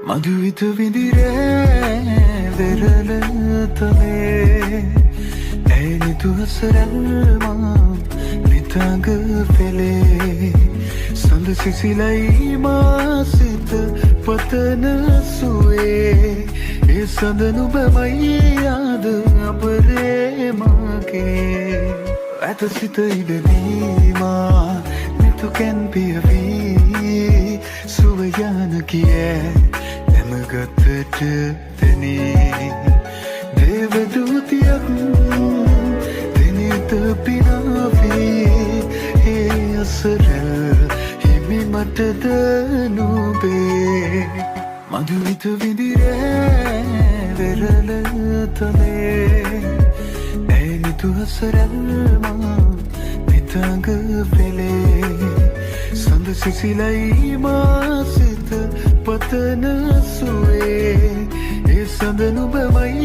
මధుවිත විඳිරේ වෙරළ තලේ ඇනිතු හසරල්මා නිතඟ පෙළේ සඳ සිසිලයි මා සිත පතන සුවේ ඒ සඳ නුඹමයි යාද අපරේ මගේ ඇත සිත ඉඩදීමා නිතුකැන් පියවී සුව යන කියේ එමගතට තැනේ දේවදූතියක් දෙනිත පිනාවී ඒ අසරල් හිමි මටද නුබේ මధుවිත විඳිරේ වෙරළ තලේ ඇනිතු හසරල්මා නිතඟ පෙළේ සඳ සිසිලයි මා සිත පතන සුවේ ඒ සඳ නුඹමයි